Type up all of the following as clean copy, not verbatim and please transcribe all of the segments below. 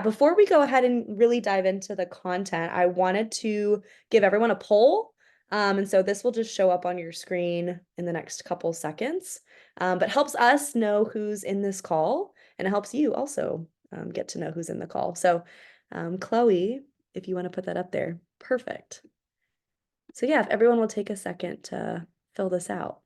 Before we go ahead and really dive into the content, I wanted to give everyone a poll. And so this will just show up on your screen in the next couple seconds, but helps us know who's in this call, and it helps you also get to know who's in the call. So Chloe, if you want to put that up there, perfect. So yeah, if everyone will take a second to fill this out.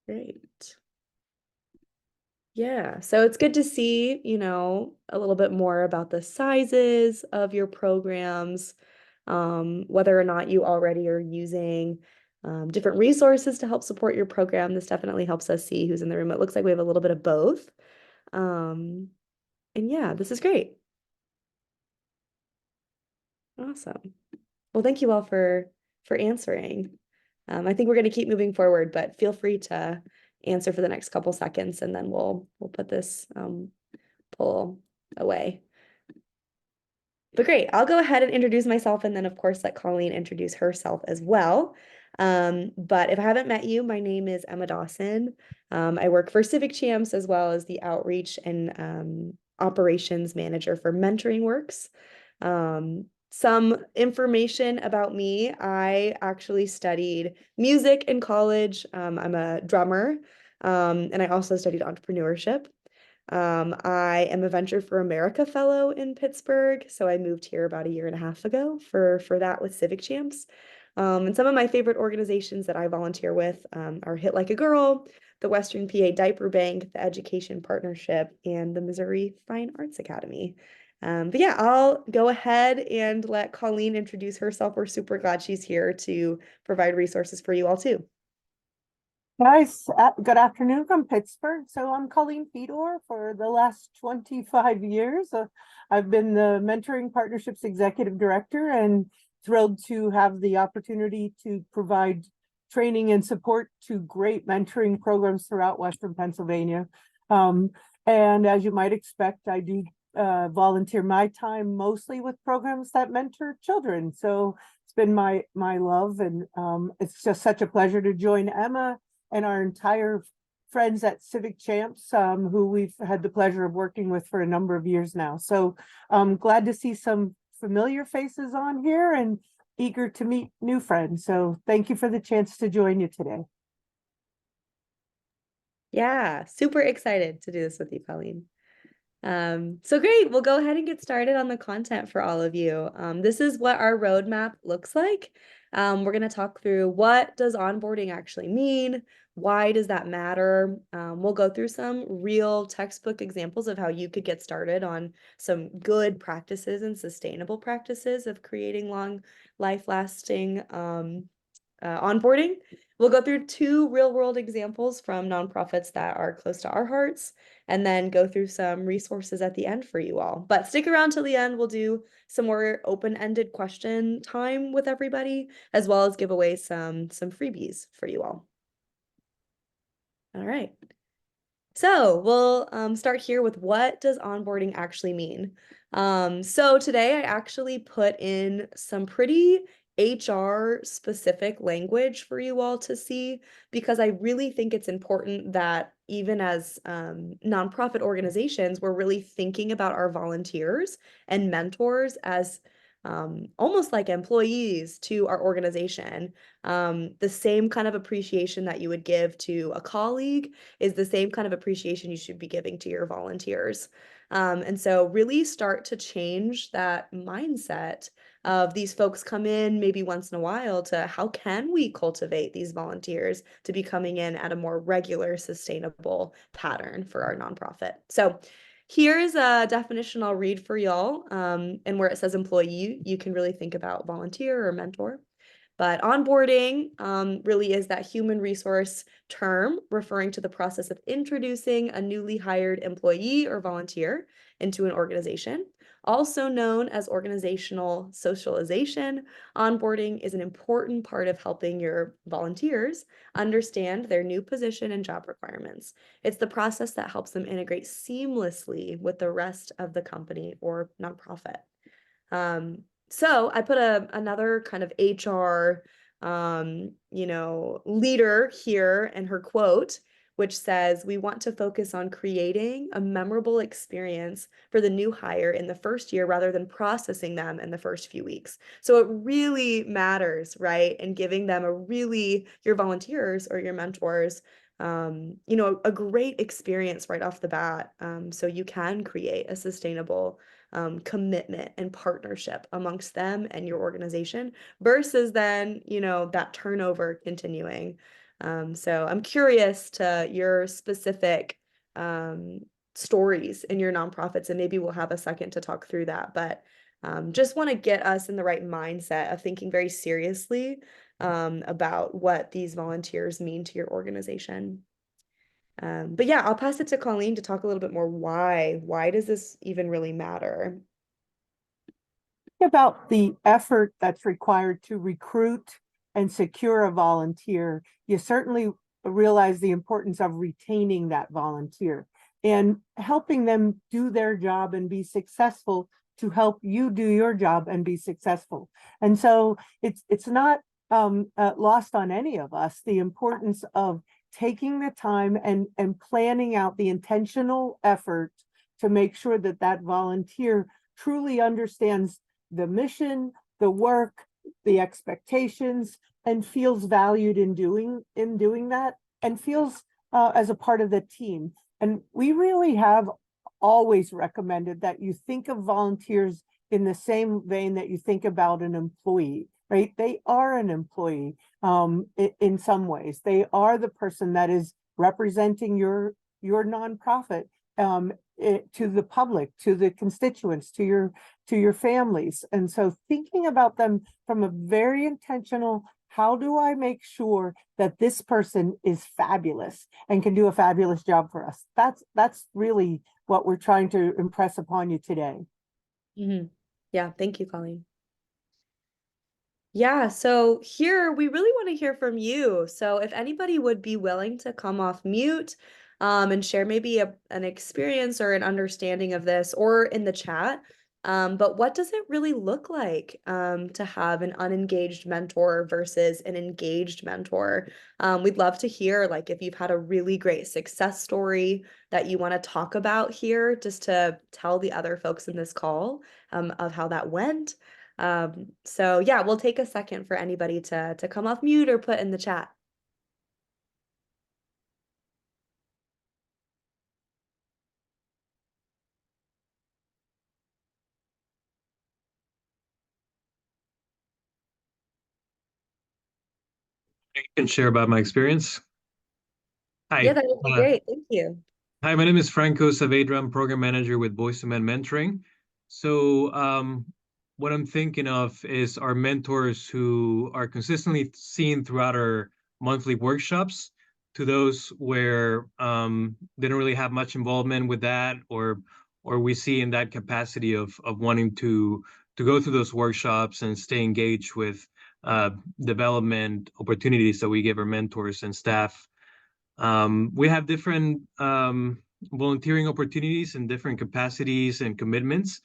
Great. Yeah, so it's good to see, a little bit more about the sizes of your programs, whether or not you already are using different resources to help support your program. This definitely helps us see who's in the room. It looks like we have a little bit of both. Um, and yeah, this is great. Awesome. Well, thank you all for answering. I think we're going to keep moving forward, but feel free to answer for the next couple seconds, and then we'll put this poll away. But great, I'll go ahead and introduce myself, and then of course let Colleen introduce herself as well. But if I haven't met you, my name is Emma Dawson. I work for Civic Champs as well as the outreach and operations manager for Mentoring Works. Some information about me: I actually studied music in college. I'm a drummer, and I also studied entrepreneurship. I am a Venture for America fellow in Pittsburgh, so I moved here about a year and a half ago for that with Civic Champs. And some of my favorite organizations that I volunteer with are Hit Like a Girl, the Western PA Diaper Bank, the Education Partnership, and the Missouri Fine Arts Academy. But yeah, I'll go ahead and let Colleen introduce herself. We're super glad she's here to provide resources for you all too. Guys, good afternoon from Pittsburgh. So I'm Colleen Fedor. For the last 25 years. I've been the Mentoring Partnerships Executive Director, and thrilled to have the opportunity to provide training and support to great mentoring programs throughout Western Pennsylvania. And as you might expect, I do volunteer my time mostly with programs that mentor children. So it's been my love, and it's just such a pleasure to join Emma and our entire friends at Civic Champs, who we've had the pleasure of working with for a number of years now. So I'm glad to see some familiar faces on here and eager to meet new friends. So thank you for the chance to join you today. Yeah, super excited to do this with you, Colleen. So great, we'll go ahead and get started on the content for all of you. This is what our roadmap looks like. We're going to talk through, what does onboarding actually mean? Why does that matter? We'll go through some real textbook examples of how you could get started on some good practices and sustainable practices of creating long, life-lasting onboarding. We'll go through 2 real-world examples from nonprofits that are close to our hearts, and then go through some resources at the end for you all. But stick around till the end. We'll do some more open-ended question time with everybody, as well as give away some freebies for you all. All right. So we'll start here with, what does onboarding actually mean? So today I actually put in some pretty HR specific language for you all to see, because I really think it's important that even as nonprofit organizations, we're really thinking about our volunteers and mentors as almost like employees to our organization. The same kind of appreciation that you would give to a colleague is the same kind of appreciation you should be giving to your volunteers. And so really start to change that mindset of, these folks come in maybe once in a while, to how can we cultivate these volunteers to be coming in at a more regular, sustainable pattern for our nonprofit. So here's a definition I'll read for y'all. And where it says employee, you can really think about volunteer or mentor. But onboarding really is that human resource term referring to the process of introducing a newly hired employee or volunteer into an organization. Also known as organizational socialization, onboarding is an important part of helping your volunteers understand their new position and job requirements. It's the process that helps them integrate seamlessly with the rest of the company or nonprofit. So I put another kind of HR, leader here and her quote, which says, "We want to focus on creating a memorable experience for the new hire in the first year rather than processing them in the first few weeks." So it really matters, right? And giving them your volunteers or your mentors, a great experience right off the bat. So you can create a sustainable commitment and partnership amongst them and your organization versus then, that turnover continuing. So I'm curious to your specific stories in your nonprofits, and maybe we'll have a second to talk through that. But just want to get us in the right mindset of thinking very seriously about what these volunteers mean to your organization. But yeah, I'll pass it to Colleen to talk a little bit more why. Why does this even really matter? About the effort that's required to recruit and secure a volunteer, you certainly realize the importance of retaining that volunteer and helping them do their job and be successful to help you do your job and be successful. And so it's not lost on any of us the importance of taking the time and planning out the intentional effort to make sure that that volunteer truly understands the mission, the work, the expectations, and feels valued in doing that, and feels as a part of the team. And we really have always recommended that you think of volunteers in the same vein that you think about an employee, right? They are an employee in some ways. They are the person that is representing your nonprofit to the public, to the constituents, to your families. And so thinking about them from a very intentional, how do I make sure that this person is fabulous and can do a fabulous job for us? That's really what we're trying to impress upon you today. Mm-hmm. Yeah, thank you, Colleen. Yeah, so here we really want to hear from you. So if anybody would be willing to come off mute and share maybe an experience or an understanding of this or in the chat. But what does it really look like to have an unengaged mentor versus an engaged mentor? We'd love to hear like if you've had a really great success story that you want to talk about here, just to tell the other folks in this call of how that went. So yeah, we'll take a second for anybody to come off mute or put in the chat. I can share about my experience. Yeah, Hi, that would be great. Thank you. hi. My name is Franco Saavedra. I'm program manager with Boys to Men Mentoring. So, what I'm thinking of is our mentors who are consistently seen throughout our monthly workshops. To those where they don't really have much involvement with that, or we see in that capacity of wanting to go through those workshops and stay engaged with development opportunities that we give our mentors and staff. We have different volunteering opportunities in different capacities and commitments.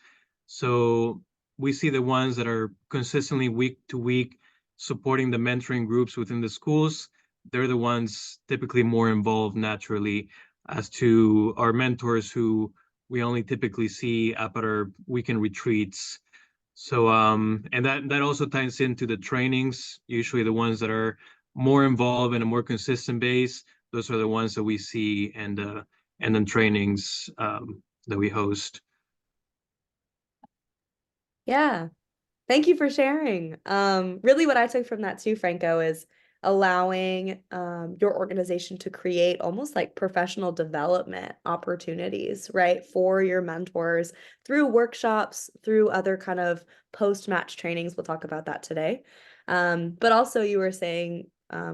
So we see the ones that are consistently week to week supporting the mentoring groups within the schools. They're the ones typically more involved naturally, as to our mentors who we only typically see up at our weekend retreats. So and that also ties into the trainings, usually the ones that are more involved in a more consistent base. Those are the ones that we see and then trainings that we host. Yeah. Thank you for sharing. Really what I took from that too, Franco, is allowing your organization to create almost like professional development opportunities, right, for your mentors through workshops, through other kind of post-match trainings. We'll talk about that today. But also you were saying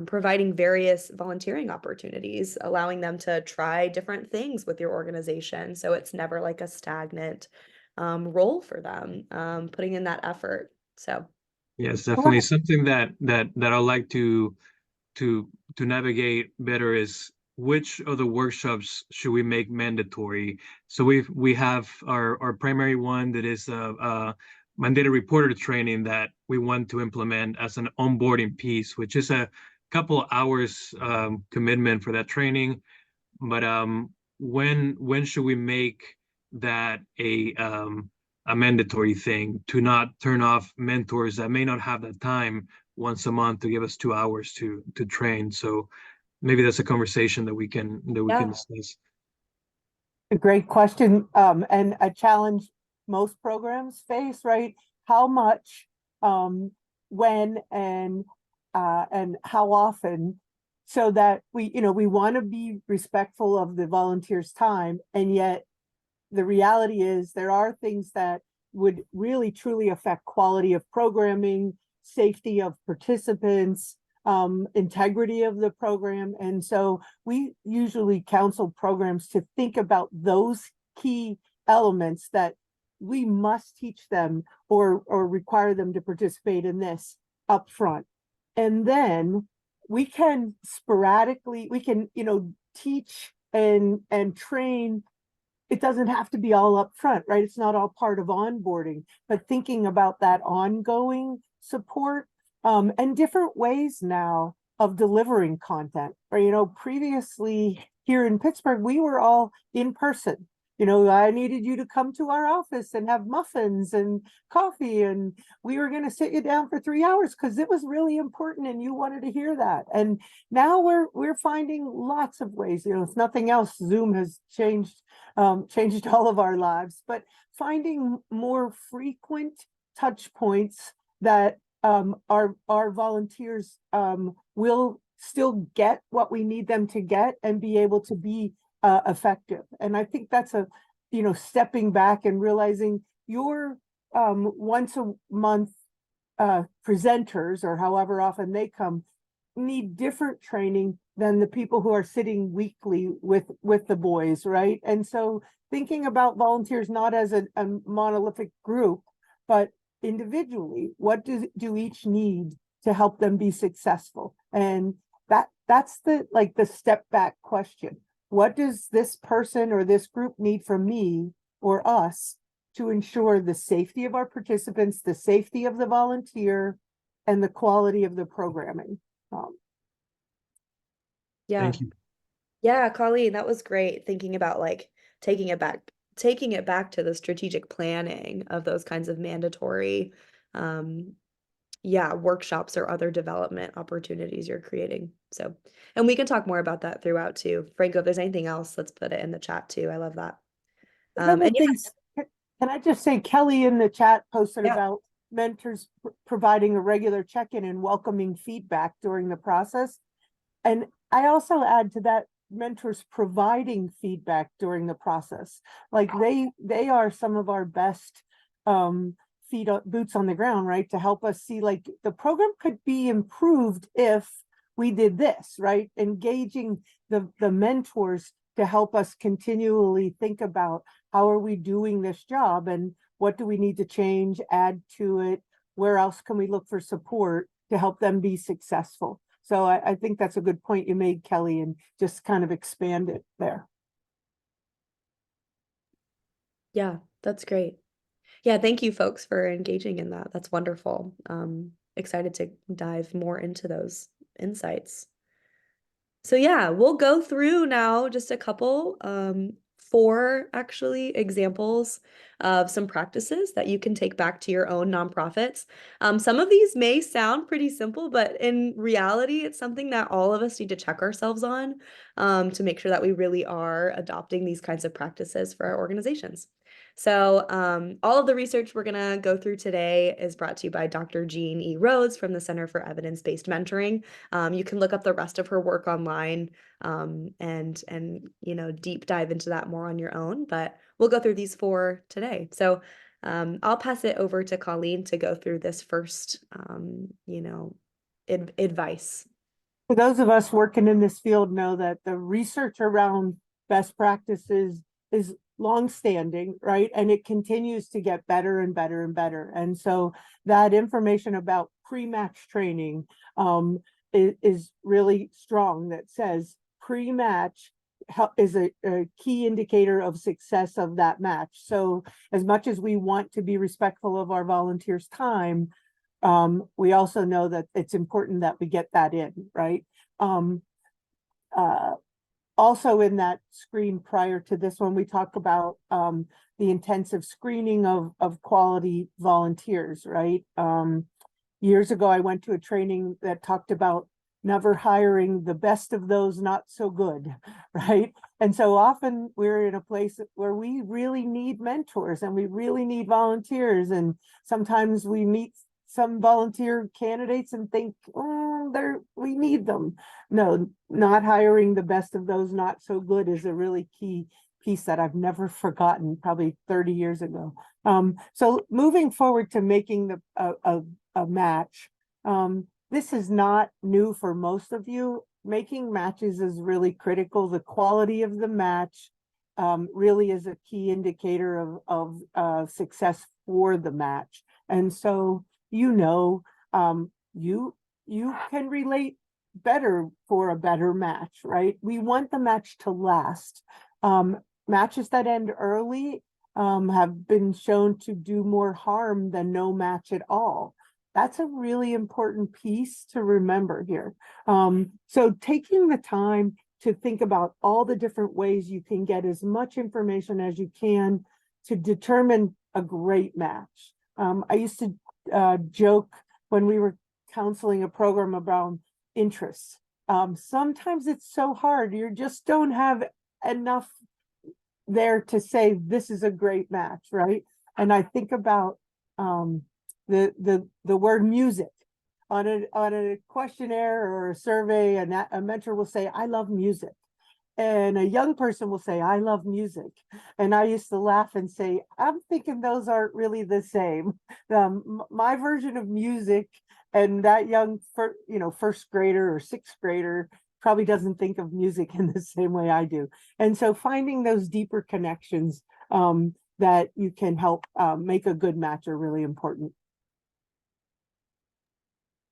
providing various volunteering opportunities, allowing them to try different things with your organization. So it's never like a stagnant role for them, putting in that effort. So Yes, definitely something that I'd like to navigate better is which of the workshops should we make mandatory. So we have our primary one that is a mandated reporter training that we want to implement as an onboarding piece, which is a couple hours commitment for that training. But when should we make that a mandatory thing to not turn off mentors that may not have that time once a month to give us 2 hours to train? So maybe that's a conversation that we can yeah, discuss. A great question, and a challenge most programs face, right? How much, when, and how often, so that we want to be respectful of the volunteers' time, and yet the reality is there are things that would really truly affect quality of programming, safety of participants, integrity of the program. And so we usually counsel programs to think about those key elements that we must teach them or require them to participate in this upfront. And then we can sporadically, we can, teach and train. It doesn't have to be all up front, right? It's not all part of onboarding, but thinking about that ongoing support, and different ways now of delivering content. Or, previously here in Pittsburgh, we were all in person. I needed you to come to our office and have muffins and coffee, and we were going to sit you down for 3 hours because it was really important and you wanted to hear that. And now we're finding lots of ways. If nothing else, Zoom has changed all of our lives, but finding more frequent touch points that our volunteers will still get what we need them to get and be able to be effective. And I think that's stepping back and realizing your once a month presenters, or however often they come, need different training than the people who are sitting weekly with the boys, right? And so thinking about volunteers not as a monolithic group, but individually, what do each need to help them be successful? And that's the step back question. What does this person or this group need from me or us to ensure the safety of our participants, the safety of the volunteer, and the quality of the programming? yeah. Thank you. Yeah, Colleen, that was great. Thinking about like taking it back to the strategic planning of those kinds of mandatory, workshops or other development opportunities you're creating. So, and we can talk more about that throughout too. Franco, if there's anything else, let's put it in the chat too. I love that. Other And things, can I just say, Kelly in the chat posted Yeah. about mentors providing a regular check-in and welcoming feedback during the process. And I also add to that, mentors providing feedback during the process. Like they are some of our best boots on the ground, right? To help us see like the program could be improved if we did this, right? Engaging the mentors to help us continually think about how are we doing this job and what do we need to change, add to it, where else can we look for support to help them be successful. So I think that's a good point you made, Kelly, and just kind of expand it there. Yeah, that's great. Yeah, thank you folks for engaging in that. That's wonderful. Excited to dive more into those insights. So yeah, we'll go through now just a couple, 4 actually examples of some practices that you can take back to your own nonprofits. Some of these may sound pretty simple, but in reality, it's something that all of us need to check ourselves on, to make sure that we really are adopting these kinds of practices for our organizations. So all of the research we're going to go through today is brought to you by Dr. Jean E. Rhodes from the Center for Evidence-Based Mentoring. You can look up the rest of her work online, and deep dive into that more on your own, but we'll go through these 4 today. So I'll pass it over to Colleen to go through this first, advice. For those of us working in this field know that the research around best practices is longstanding, right? And it continues to get better and better and better. And so that information about pre-match training is really strong, that says pre-match is a key indicator of success of that match. So as much as we want to be respectful of our volunteers' time, we also know that it's important that we get that in, right? Also in that screen prior to this one, we talk about the intensive screening of quality volunteers, right? Years ago, I went to a training that talked about never hiring the best of those not so good, right? And so often we're in a place where we really need mentors and we really need volunteers. And sometimes we meet some volunteer candidates and think, oh, we need them. No, not hiring the best of those not so good is a really key piece that I've never forgotten, probably 30 years ago. So moving forward to making a match, this is not new for most of you. Making matches is really critical. The quality of the match really is a key indicator of success for the match. And so you can relate better for a better match, right? We want the match to last. Matches that end early have been shown to do more harm than no match at all. That's a really important piece to remember here. So taking the time to think about all the different ways you can get as much information as you can to determine a great match. I used to joke when we were counseling a program about interests. Sometimes it's so hard. You just don't have enough there to say this is a great match, right? And I think about the word music on a questionnaire or a survey, and a mentor will say, "I love music." And a young person will say, "I love music." And I used to laugh and say, I'm thinking those aren't really the same. My version of music and that young, first grader or sixth grader probably doesn't think of music in the same way I do. And so finding those deeper connections that you can help make a good match are really important.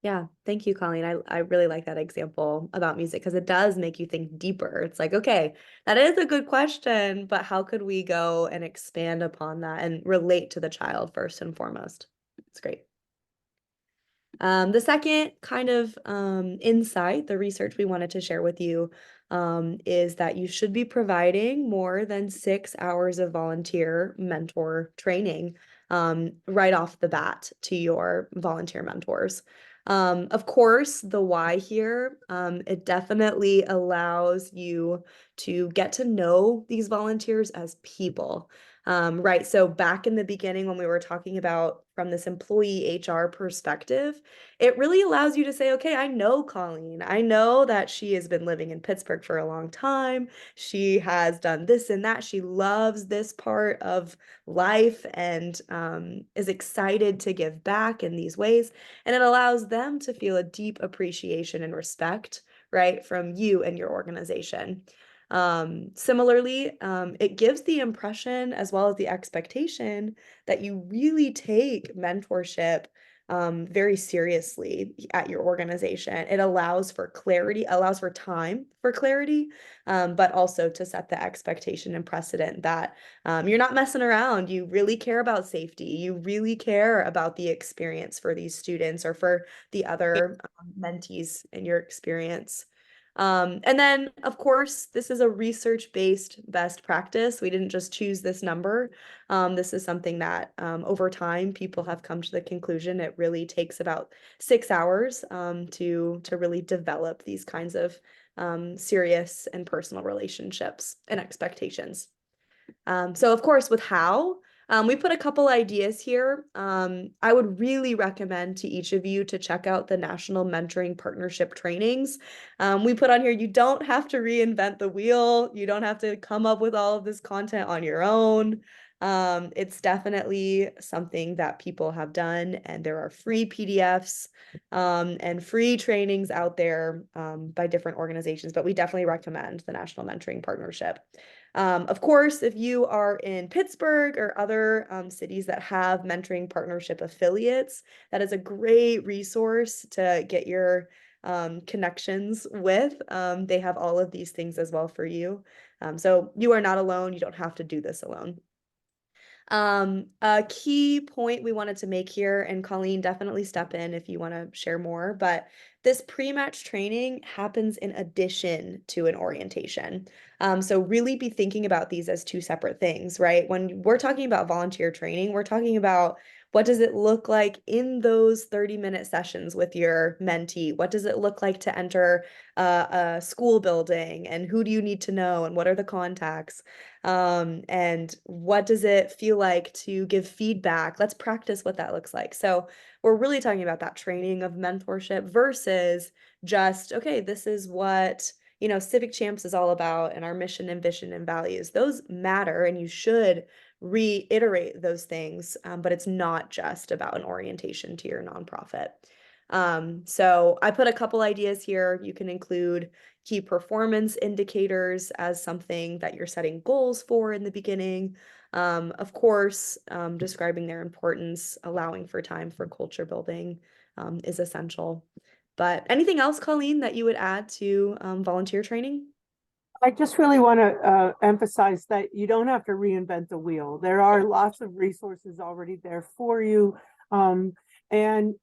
Yeah, thank you, Colleen. I really like that example about music because it does make you think deeper. It's like, okay, that is a good question, but how could we go and expand upon that and relate to the child first and foremost? It's great. The second kind of insight, the research we wanted to share with you, is that you should be providing more than 6 hours of volunteer mentor training right off the bat to your volunteer mentors. Of course, the why here, it definitely allows you to get to know these volunteers as people. Right. So back in the beginning, when we were talking about from this employee HR perspective, it really allows you to say, okay, I know Colleen. I know that she has been living in Pittsburgh for a long time. She has done this and that. She loves this part of life and is excited to give back in these ways. And it allows them to feel a deep appreciation and respect, right, from you and your organization. Similarly, it gives the impression as well as the expectation that you really take mentorship very seriously at your organization. It allows for clarity, allows for time for clarity, but also to set the expectation and precedent that you're not messing around. You really care about safety. You really care about the experience for these students or for the other mentees in your experience. And then, of course, this is a research-based best practice. We didn't just choose this number. This is something that over time people have come to the conclusion it really takes about 6 hours to really develop these kinds of serious and personal relationships and expectations. So of course, with how, we put a couple ideas here. I would really recommend to each of you to check out the National Mentoring Partnership trainings. We put on here, you don't have to reinvent the wheel. You don't have to come up with all of this content on your own. It's definitely something that people have done, and there are free PDFs and free trainings out there by different organizations, but we definitely recommend the National Mentoring Partnership. Of course, if you are in Pittsburgh or other cities that have mentoring partnership affiliates, that is a great resource to get your connections with. They have all of these things as well for you. So you are not alone. You don't have to do this alone. A key point we wanted to make here, and Colleen, definitely step in if you want to share more, but this pre-match training happens in addition to an orientation. So really be thinking about these as two separate things, right? When we're talking about volunteer training, we're talking about what does it look like in those 30-minute sessions with your mentee? What does it look like to enter a school building, and who do you need to know, and what are the contacts? And what does it feel like to give feedback? Let's practice what that looks like. So we're really talking about that training of mentorship versus just, okay, this is what, Civic Champs is all about, and our mission and vision and values. Those matter, and you should reiterate those things, but it's not just about an orientation to your nonprofit. So I put a couple ideas here. You can include key performance indicators as something that you're setting goals for in the beginning. Of course, describing their importance, allowing for time for culture building is essential. But anything else, Colleen, that you would add to volunteer training? I just really want to emphasize that you don't have to reinvent the wheel. There are lots of resources already there for you. And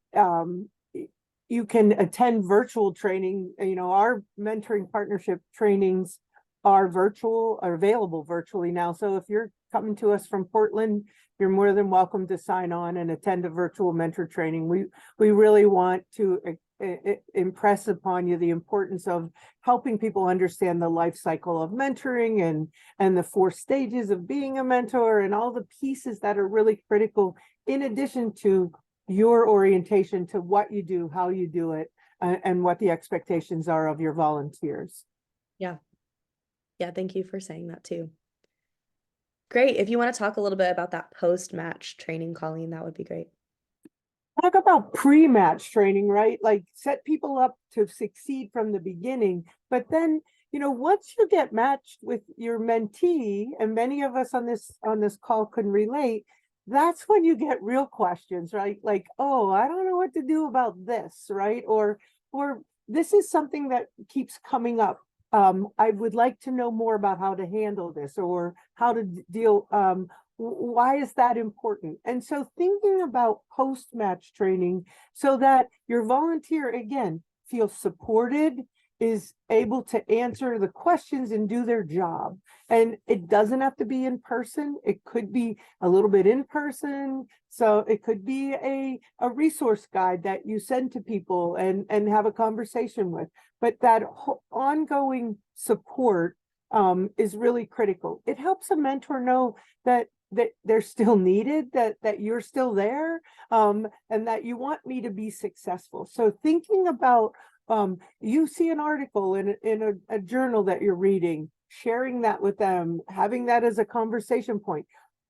you can attend virtual training. Our mentoring partnership trainings are available virtually now. So if you're coming to us from Portland, you're more than welcome to sign on and attend a virtual mentor training. We really want to impress upon you the importance of helping people understand the life cycle of mentoring and the 4 stages of being a mentor and all the pieces that are really critical, in addition to your orientation to what you do, how you do it, and what the expectations are of your volunteers. Yeah. Yeah, thank you for saying that too. Great. If you want to talk a little bit about that post-match training, Colleen, that would be great. Talk about pre-match training, right? Like set people up to succeed from the beginning. But then, once you get matched with your mentee, and many of us on this call can relate, that's when you get real questions, right? Like, oh, I don't know what to do about this, right? Or this is something that keeps coming up. I would like to know more about how to handle this, or how to deal. Why is that important? And so thinking about post-match training so that your volunteer, again, feels supported, is able to answer the questions and do their job. And it doesn't have to be in person. It could be a little bit in person. So it could be a resource guide that you send to people and have a conversation with. But that ongoing support is really critical. It helps a mentor know that they're still needed, that you're still there, and that you want me to be successful. So thinking about, you see an article in a journal that you're reading, sharing that with them, having that as a conversation point,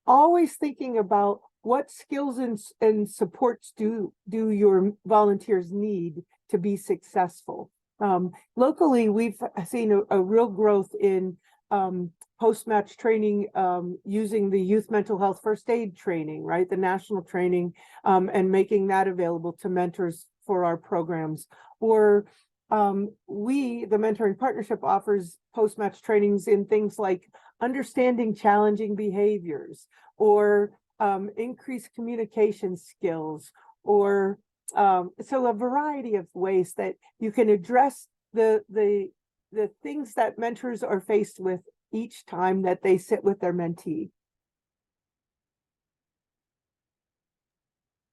always thinking about what skills and supports do your volunteers need to be successful. Locally, we've seen a real growth in post-match training using the youth mental health first aid training, right? The national training, and making that available to mentors for our programs. Or the Mentoring Partnership offers post-match trainings in things like understanding challenging behaviors, or increased communication skills, or so a variety of ways that you can address the things that mentors are faced with each time that they sit with their mentee.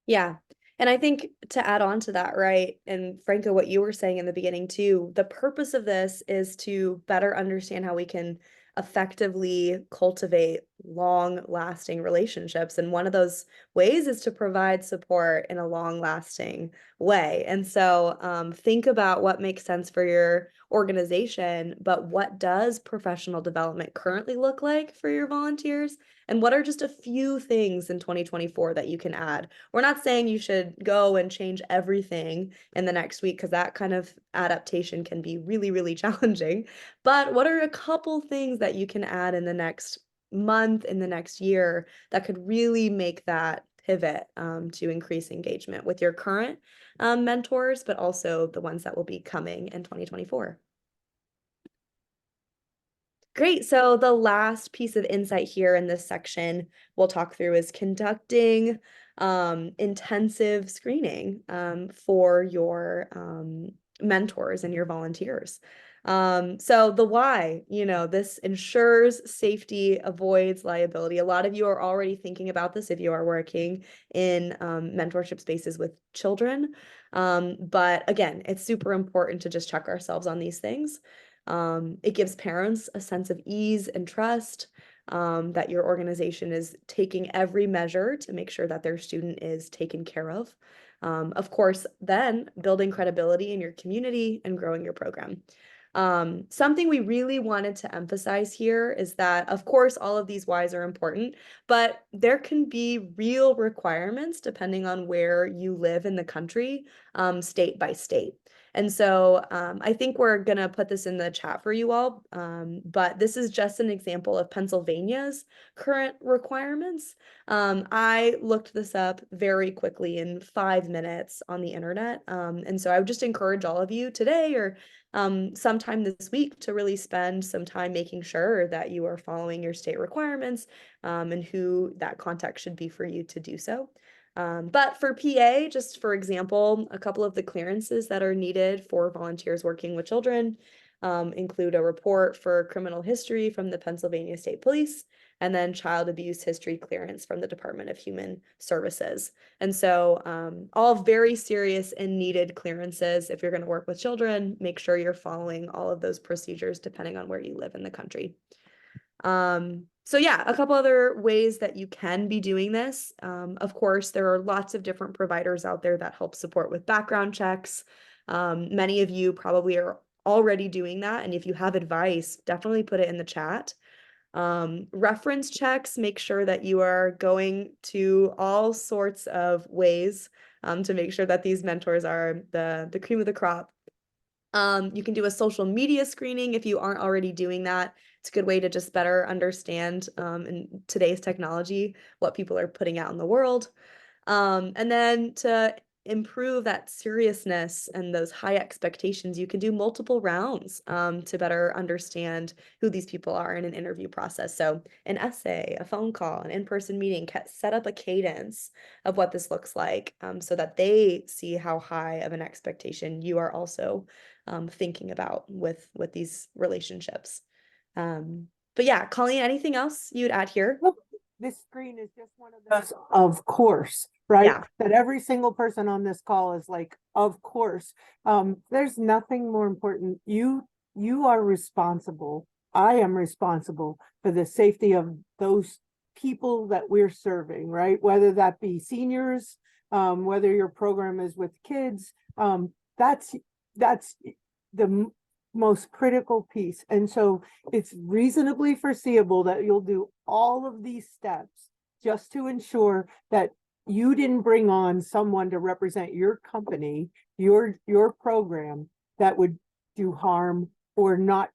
Yeah. And I think to add on to that, right, and Franco, what you were saying in the beginning too, the purpose of this is to better understand how we can effectively cultivate long-lasting relationships. And one of those ways is to provide support in a long-lasting way. And so think about what makes sense for your organization, but what does professional development currently look like for your volunteers? And what are just a few things in 2024 that you can add? We're not saying you should go and change everything in the next week, because that kind of adaptation can be really, really challenging. But what are a couple things that you can add in the next month, in the next year, that could really make that pivot to increase engagement with your current mentors, but also the ones that will be coming in 2024? Great. So the last piece of insight here in this section we'll talk through is conducting intensive screening for your mentors and your volunteers. So the why, this ensures safety, avoids liability. A lot of you are already thinking about this if you are working in mentorship spaces with children. But again, it's super important to just check ourselves on these things. It gives parents a sense of ease and trust that your organization is taking every measure to make sure that their student is taken care of. Of course, then building credibility in your community and growing your program. Something we really wanted to emphasize here is that, of course, all of these whys are important, but there can be real requirements depending on where you live in the country, state by state. And so I think we're going to put this in the chat for you all, but this is just an example of Pennsylvania's current requirements. I looked this up very quickly in 5 minutes on the internet. And so I would just encourage all of you today or sometime this week to really spend some time making sure that you are following your state requirements and who that contact should be for you to do so. But for PA, just for example, a couple of the clearances that are needed for volunteers working with children include a report for criminal history from the Pennsylvania State Police, and then child abuse history clearance from the Department of Human Services. And so all very serious and needed clearances. If you're going to work with children, make sure you're following all of those procedures depending on where you live in the country. So yeah, a couple other ways that you can be doing this. Of course, there are lots of different providers out there that help support with background checks. Many of you probably are already doing that. And if you have advice, definitely put it in the chat. Reference checks, make sure that you are going to all sorts of ways to make sure that these mentors are the cream of the crop. You can do a social media screening if you aren't already doing that. It's a good way to just better understand in today's technology what people are putting out in the world. And then to improve that seriousness and those high expectations, you can do multiple rounds to better understand who these people are in an interview process. So an essay, a phone call, an in-person meeting, set up a cadence of what this looks like so that they see how high of an expectation you are also thinking about with these relationships. But yeah, Colleen, anything else you'd add here? Well, this screen is just one of those, of course, right? Yeah. That every single person on this call is like, of course. There's nothing more important. You are responsible. I am responsible for the safety of those people that we're serving, right? Whether that be seniors, whether your program is with kids, that's the most critical piece. And so it's reasonably foreseeable that you'll do all of these steps just to ensure that you didn't bring on someone to represent your company, your program, that would do harm or not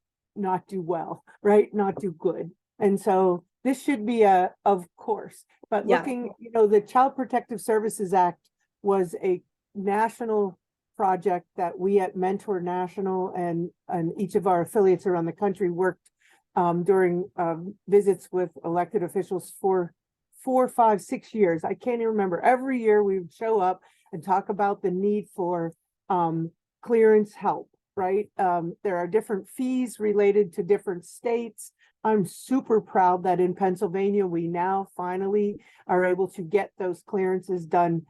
do well, right? Not do good. And so this should be of course, but Yeah. looking, the Child Protective Services Act was a national project that we at Mentor National and each of our affiliates around the country worked during visits with elected officials for 4, 5, 6 years. I can't even remember. Every year we would show up and talk about the need for clearance help, right? There are different fees related to different states. I'm super proud that in Pennsylvania, we now finally are able to get those clearances done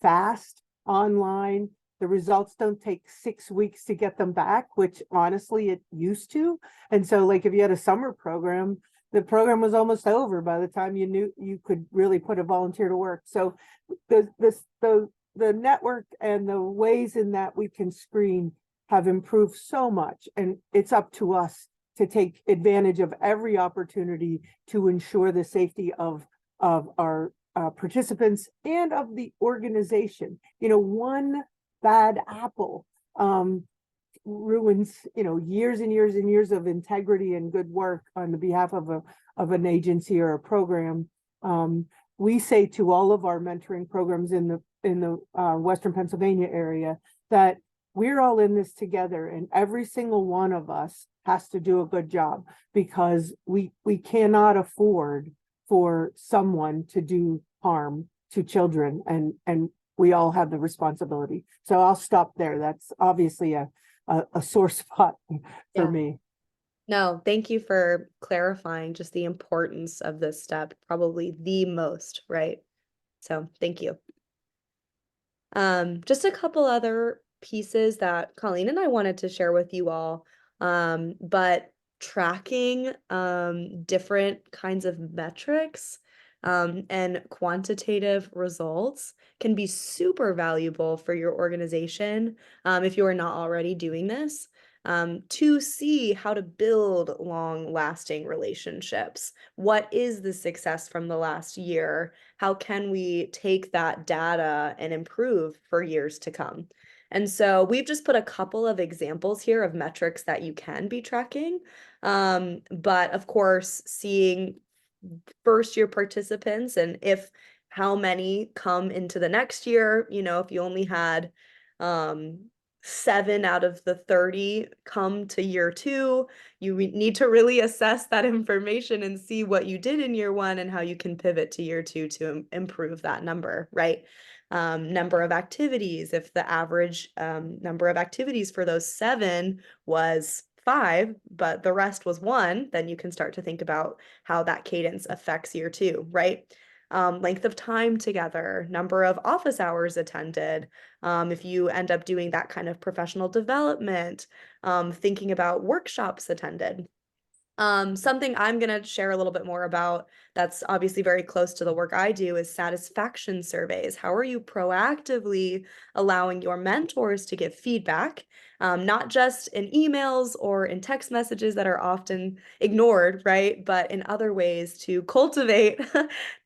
fast online. The results don't take 6 weeks to get them back, which honestly it used to. And so like if you had a summer program, the program was almost over by the time you knew you could really put a volunteer to work. So the network and the ways in that we can screen have improved so much, and it's up to us to take advantage of every opportunity to ensure the safety of our participants and of the organization. You know, one bad apple ruins, you know, years and years and years of integrity and good work on the behalf of an agency or a program. We say to all of our mentoring programs in the Western Pennsylvania area that we're all in this together, and every single one of us has to do a good job, because we cannot afford for someone to do harm to children, and we all have the responsibility. So I'll stop there. That's obviously a sore spot for me. No, thank you for clarifying just the importance of this step, probably the most, right? So thank you. Just a couple other pieces that Colleen and I wanted to share with you all, but tracking different kinds of metrics and quantitative results can be super valuable for your organization if you are not already doing this. To see how to build long-lasting relationships. What is the success from the last year? How can we take that data and improve for years to come? And so we've just put a couple of examples here of metrics that you can be tracking. But of course, seeing first year participants and if how many come into the next year, you know, if you only had 7 out of the 30 come to year 2, you need to really assess that information and see what you did in year 1 and how you can pivot to year 2 to improve that number, right? Number of activities, if the average number of activities for those 7 was 5, but the rest was 1, then you can start to think about how that cadence affects year 2, right? Length of time together, number of office hours attended. If you end up doing that kind of professional development, thinking about workshops attended. Something I'm going to share a little bit more about that's obviously very close to the work I do is satisfaction surveys. How are you proactively allowing your mentors to give feedback, not just in emails or in text messages that are often ignored, right? But in other ways to cultivate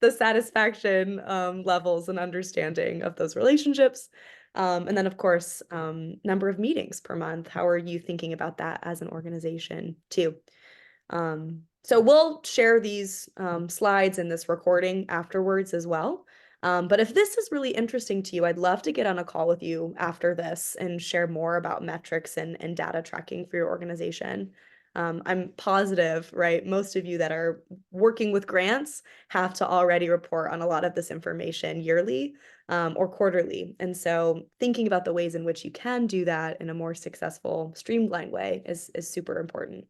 the satisfaction levels and understanding of those relationships. And then, of course, number of meetings per month. How are you thinking about that as an organization too? So we'll share these slides in this recording afterwards as well. But if this is really interesting to you, I'd love to get on a call with you after this and share more about metrics and data tracking for your organization. I'm positive, right? Most of you that are working with grants have to already report on a lot of this information yearly or quarterly. And so thinking about the ways in which you can do that in a more successful, streamlined way is super important.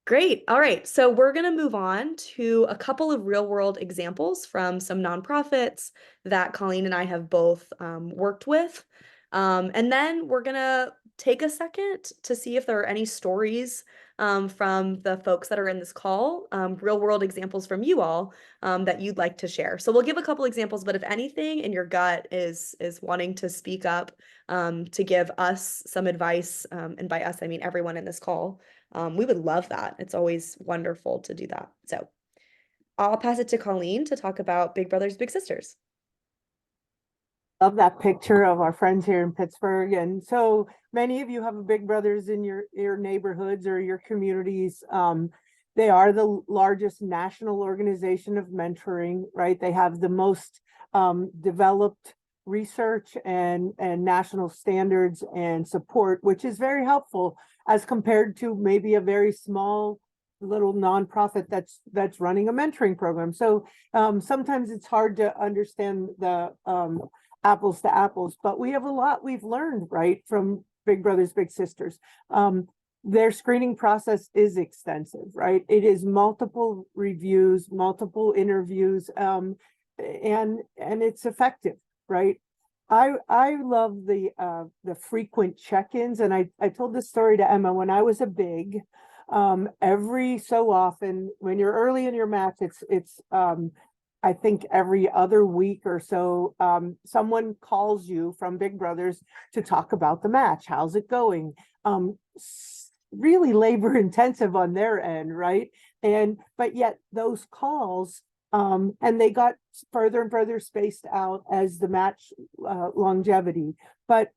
Great. All right. So we're going to move on to a couple of real world examples from some nonprofits that Colleen and I have both worked with. And then we're going to take a second to see if there are any stories from the folks that are in this call, real world examples from you all that you'd like to share. So we'll give a couple examples, but if anything in your gut is wanting to speak up to give us some advice, and by us, I mean everyone in this call, we would love that. It's always wonderful to do that. So I'll pass it to Colleen to talk about Big Brothers Big Sisters. Love that picture of our friends here in Pittsburgh. And so many of you have Big Brothers in your neighborhoods or your communities. They are the largest national organization of mentoring, right? They have the most developed research and national standards and support, which is very helpful as compared to maybe a very small little nonprofit that's running a mentoring program. So sometimes it's hard to understand the apples to apples, but we have a lot we've learned, right, from Big Brothers Big Sisters. Their screening process is extensive, right? It is multiple reviews, multiple interviews, and it's effective, right? I love the frequent check-ins, and I told this story to Emma when I was a big. Every so often, when you're early in your match, it's I think every other week or so, someone calls you from Big Brothers to talk about the match. How's it going? Really labor intensive on their end, right? But yet those calls, and they got further and further spaced out as the match longevity. But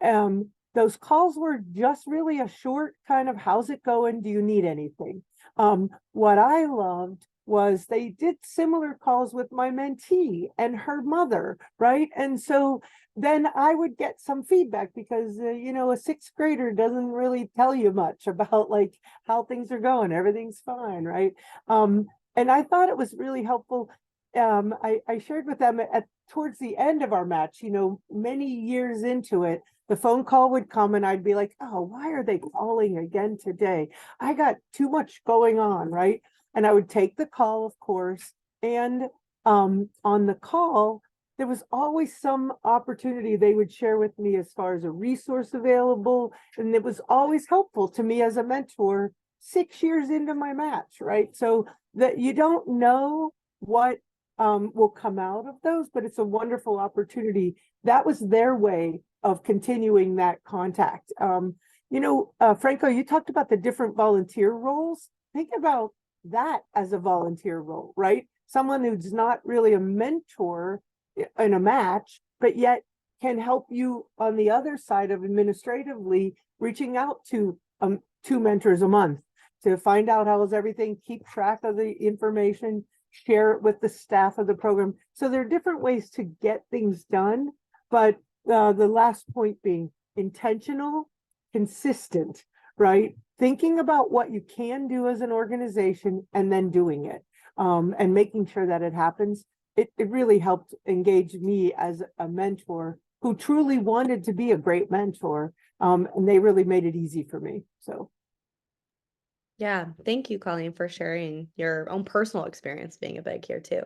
those calls were just really a short kind of, how's it going? Do you need anything? What I loved was they did similar calls with my mentee and her mother, right? And so then I would get some feedback because, a sixth grader doesn't really tell you much about like how things are going. Everything's fine, right? And I thought it was really helpful. I shared with them towards the end of our match, many years into it, the phone call would come and I'd be like, oh, why are they calling again today? I got too much going on, right? And I would take the call, of course. And on the call, there was always some opportunity they would share with me as far as a resource available. And it was always helpful to me as a mentor 6 years into my match, right? So that you don't know what will come out of those, but it's a wonderful opportunity. That was their way of continuing that contact. Franco, you talked about the different volunteer roles. Think about that as a volunteer role, right? Someone who's not really a mentor in a match, but yet can help you on the other side of administratively reaching out to 2 mentors a month to find out how is everything, keep track of the information, share it with the staff of the program. So there are different ways to get things done, but the last point being intentional, consistent, right? Thinking about what you can do as an organization and then doing it, and making sure that it happens. It really helped engage me as a mentor who truly wanted to be a great mentor. And they really made it easy for me. So. Yeah, thank you, Colleen, for sharing your own personal experience being a big here too.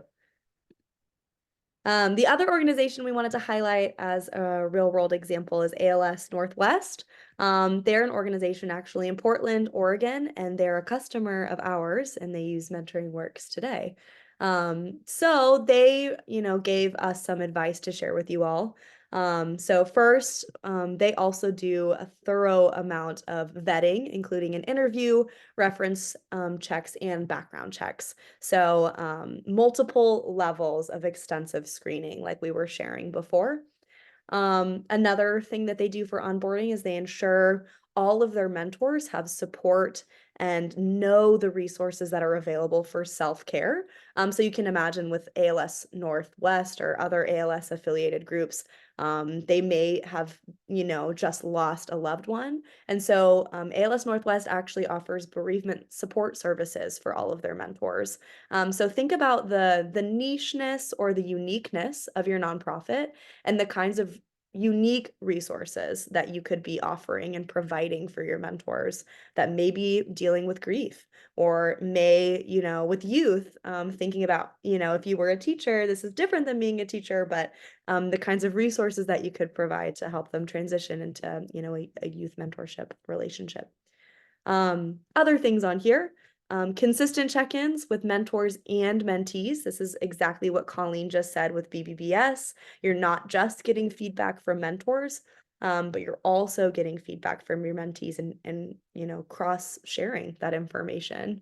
The other organization we wanted to highlight as a real world example is ALS Northwest. They're an organization actually in Portland, Oregon, and they're a customer of ours and they use Mentoring Works today. So they, gave us some advice to share with you all. So first, they also do a thorough amount of vetting, including an interview, reference checks, and background checks. So multiple levels of extensive screening, like we were sharing before. Another thing that they do for onboarding is they ensure all of their mentors have support and know the resources that are available for self-care. So you can imagine with ALS Northwest or other ALS affiliated groups, they may have, just lost a loved one. And so ALS Northwest actually offers bereavement support services for all of their mentors. So think about the nicheness or the uniqueness of your nonprofit and the kinds of unique resources that you could be offering and providing for your mentors that may be dealing with grief or may, with youth, thinking about, if you were a teacher, this is different than being a teacher, but the kinds of resources that you could provide to help them transition into, a youth mentorship relationship. Other things on here. Consistent check-ins with mentors and mentees. This is exactly what Colleen just said with BBBS. You're not just getting feedback from mentors, but you're also getting feedback from your mentees and cross-sharing that information.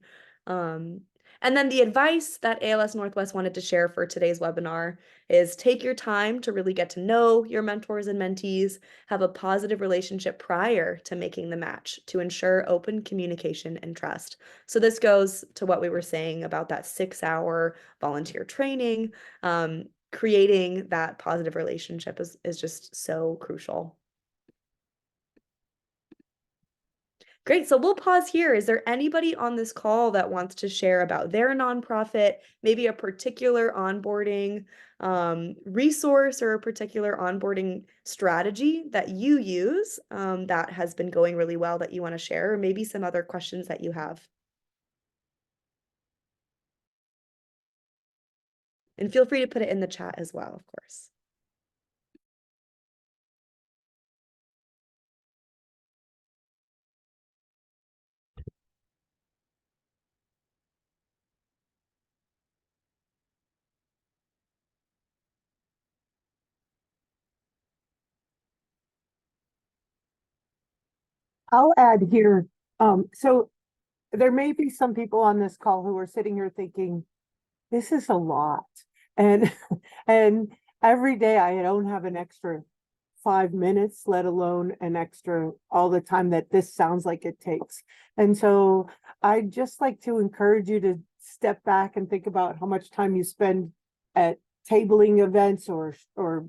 And then the advice that ALS Northwest wanted to share for today's webinar is take your time to really get to know your mentors and mentees, have a positive relationship prior to making the match to ensure open communication and trust. So this goes to what we were saying about that 6-hour volunteer training. Creating that positive relationship is just so crucial. Great. So we'll pause here. Is there anybody on this call that wants to share about their nonprofit, maybe a particular onboarding resource or a particular onboarding strategy that you use that has been going really well that you want to share, or maybe some other questions that you have? And feel free to put it in the chat as well, of course. I'll add here, so there may be some people on this call who are sitting here thinking, this is a lot. And and every day I don't have an extra 5 minutes, let alone an extra all the time that this sounds like it takes. And so I'd just like to encourage you to step back and think about how much time you spend at tabling events or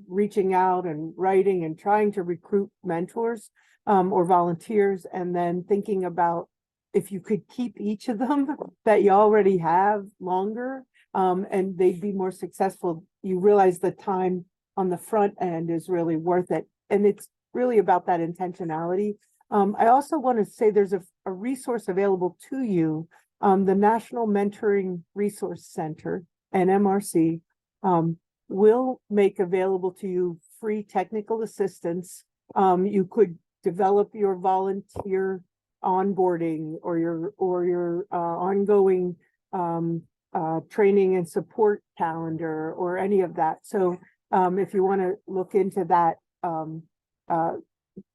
reaching out and writing and trying to recruit mentors or volunteers, and then thinking about if you could keep each of them that you already have longer, and they'd be more successful. You realize the time on the front end is really worth it. And it's really about that intentionality. I also want to say there's a resource available to you. The National Mentoring Resource Center, NMRC, will make available to you free technical assistance. You could develop your volunteer onboarding or your ongoing training and support calendar or any of that. So if you want to look into that,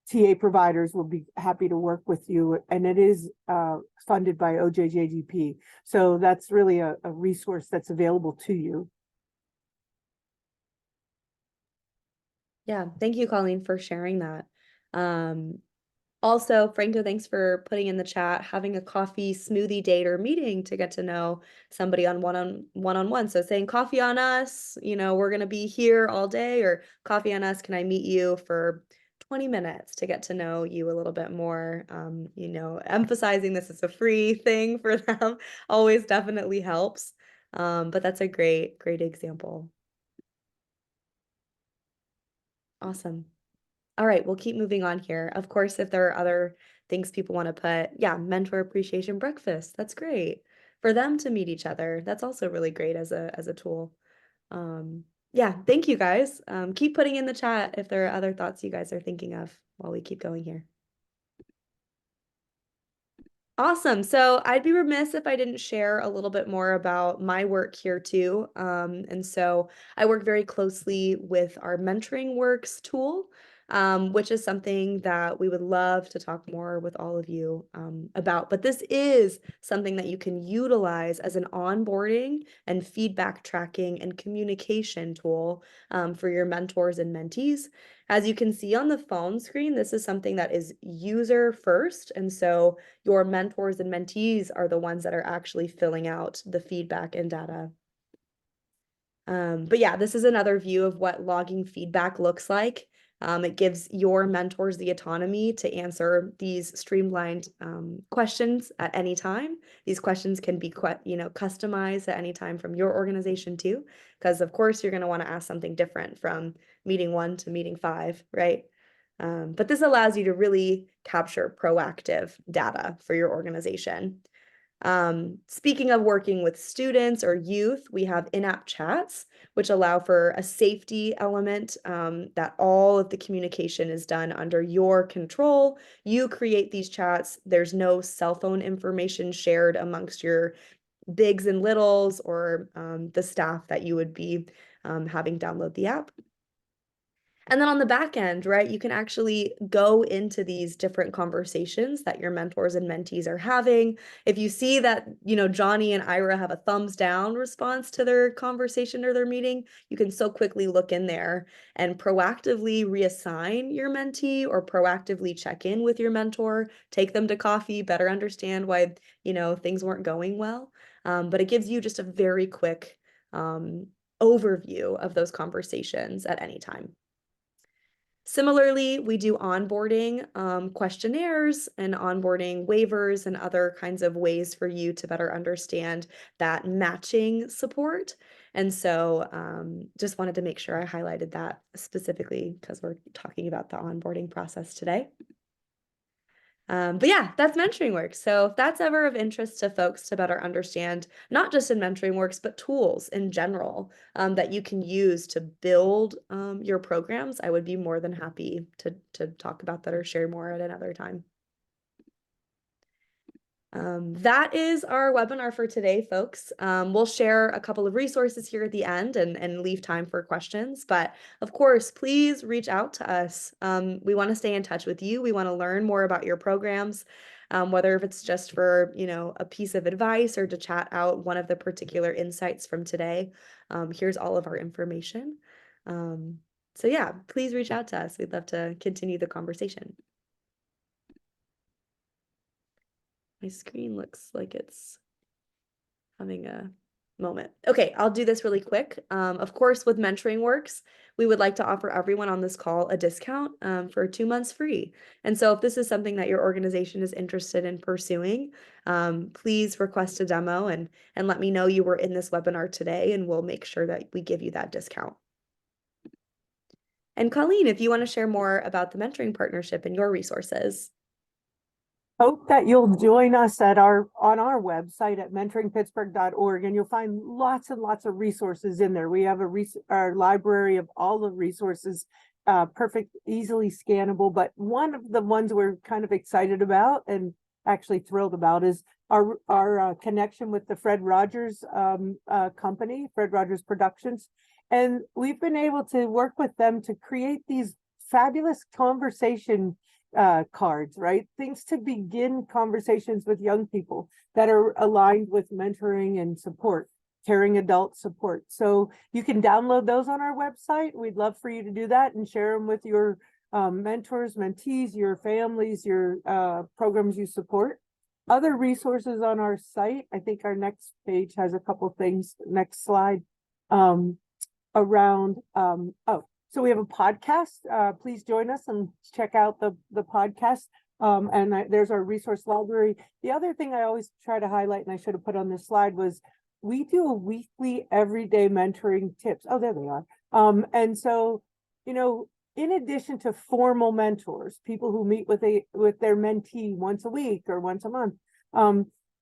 TA providers will be happy to work with you, and it is funded by OJJGP. So that's really a resource that's available to you. Yeah, thank you, Colleen, for sharing that. Also, Franco, thanks for putting in the chat, having a coffee smoothie date or meeting to get to know somebody on one-on-one. So saying coffee on us, we're going to be here all day, or coffee on us, can I meet you for 20 minutes to get to know you a little bit more? Emphasizing this is a free thing for them always definitely helps. But that's a great example. Awesome. All right, we'll keep moving on here. Of course, if there are other things people want to put, yeah, mentor appreciation breakfast. That's great. For them to meet each other, that's also really great as a tool. Yeah, thank you guys. Keep putting in the chat if there are other thoughts you guys are thinking of while we keep going here. Awesome. So I'd be remiss if I didn't share a little bit more about my work here too. And so I work very closely with our Mentoring Works tool, which is something that we would love to talk more with all of you about. But this is something that you can utilize as an onboarding and feedback tracking and communication tool for your mentors and mentees. As you can see on the phone screen, this is something that is user first. And so your mentors and mentees are the ones that are actually filling out the feedback and data. But yeah, this is another view of what logging feedback looks like. It gives your mentors the autonomy to answer these streamlined questions at any time. These questions can be customized at any time from your organization too, because of course you're going to want to ask something different from meeting 1 to meeting 5, right? But this allows you to really capture proactive data for your organization. Speaking of working with students or youth, we have in-app chats, which allow for a safety element that all of the communication is done under your control. You create these chats. There's no cell phone information shared amongst your bigs and littles or the staff that you would be having download the app. And then on the back end, right, you can actually go into these different conversations that your mentors and mentees are having. If you see that, Johnny and Ira have a thumbs down response to their conversation or their meeting, you can so quickly look in there and proactively reassign your mentee or proactively check in with your mentor, take them to coffee, better understand why, things weren't going well. But it gives you just a very quick overview of those conversations at any time. Similarly, we do onboarding questionnaires and onboarding waivers and other kinds of ways for you to better understand that matching support. And so just wanted to make sure I highlighted that specifically because we're talking about the onboarding process today. But yeah, that's Mentoring Works. So if that's ever of interest to folks to better understand, not just in Mentoring Works, but tools in general that you can use to build your programs, I would be more than happy to talk about that or share more at another time. That is our webinar for today, folks. We'll share a couple of resources here at the end and leave time for questions. But of course, please reach out to us. We want to stay in touch with you. We want to learn more about your programs, whether if it's just for, a piece of advice or to chat out one of the particular insights from today. Here's all of our information. So yeah, please reach out to us. We'd love to continue the conversation. My screen looks like it's having a moment. Okay, I'll do this really quick. Of course, with Mentoring Works, we would like to offer everyone on this call a discount for 2 months free. And so if this is something that your organization is interested in pursuing, please request a demo and let me know you were in this webinar today, and we'll make sure that we give you that discount. And Colleen, if you want to share more about the mentoring partnership and your resources. Hope that you'll join us on our website at mentoringpittsburgh.org, and you'll find lots and lots of resources in there. We have our library of all the resources, perfect, easily scannable. But one of the ones we're kind of excited about and actually thrilled about is our connection with the Fred Rogers company, Fred Rogers Productions. And we've been able to work with them to create these fabulous conversation cards, right? Things to begin conversations with young people that are aligned with mentoring and support, caring adult support. So you can download those on our website. We'd love for you to do that and share them with your mentors, mentees, your families, your programs you support. Other resources on our site. I think our next page has a couple things. Next slide. So we have a podcast. Please join us and check out the podcast. There's our resource library. The other thing I always try to highlight, and I should have put on this slide, was we do a weekly everyday mentoring tips. Oh, there they are. And so, in addition to formal mentors, people who meet with their mentee once a week or once a month,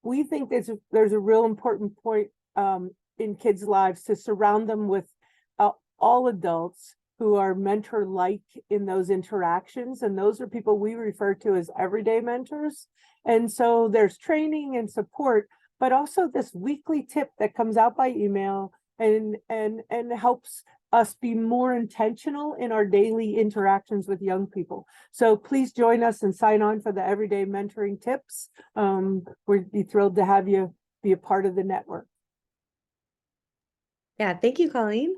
we think there's a real important point in kids' lives to surround them with all adults who are mentor-like in those interactions. And those are people we refer to as everyday mentors. And so there's training and support, but also this weekly tip that comes out by email and helps us be more intentional in our daily interactions with young people. So please join us and sign on for the everyday mentoring tips. We'd be thrilled to have you be a part of the network. Yeah, thank you, Colleen.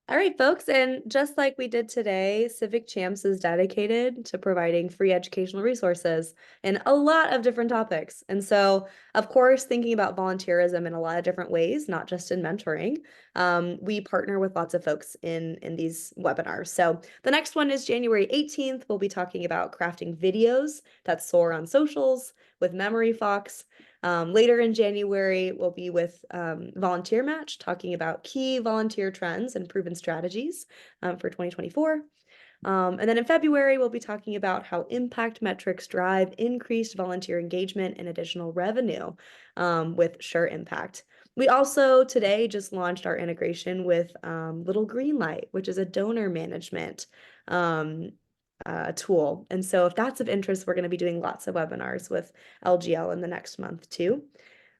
All right, folks, and just like we did today, Civic Champs is dedicated to providing free educational resources in a lot of different topics. And so, of course, thinking about volunteerism in a lot of different ways, not just in mentoring, we partner with lots of folks in these webinars. So the next one is January 18th. We'll be talking about crafting videos that soar on socials with Memory Fox. Later in January, we'll be with Volunteer Match, talking about key volunteer trends and proven strategies for 2024. And then in February, we'll be talking about how impact metrics drive increased volunteer engagement and additional revenue with Sure Impact. We also today just launched our integration with Little Green Light, which is a donor management tool. And so if that's of interest, we're going to be doing lots of webinars with LGL in the next month too.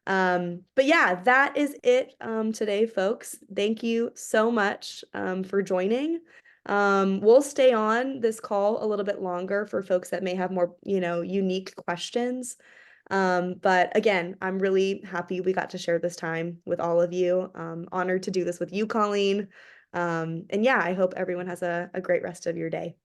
But yeah, that is it today, folks. Thank you so much for joining. We'll stay on this call a little bit longer for folks that may have more, unique questions. But again, I'm really happy we got to share this time with all of you. Honored to do this with you, Colleen. And yeah, I hope everyone has a great rest of your day.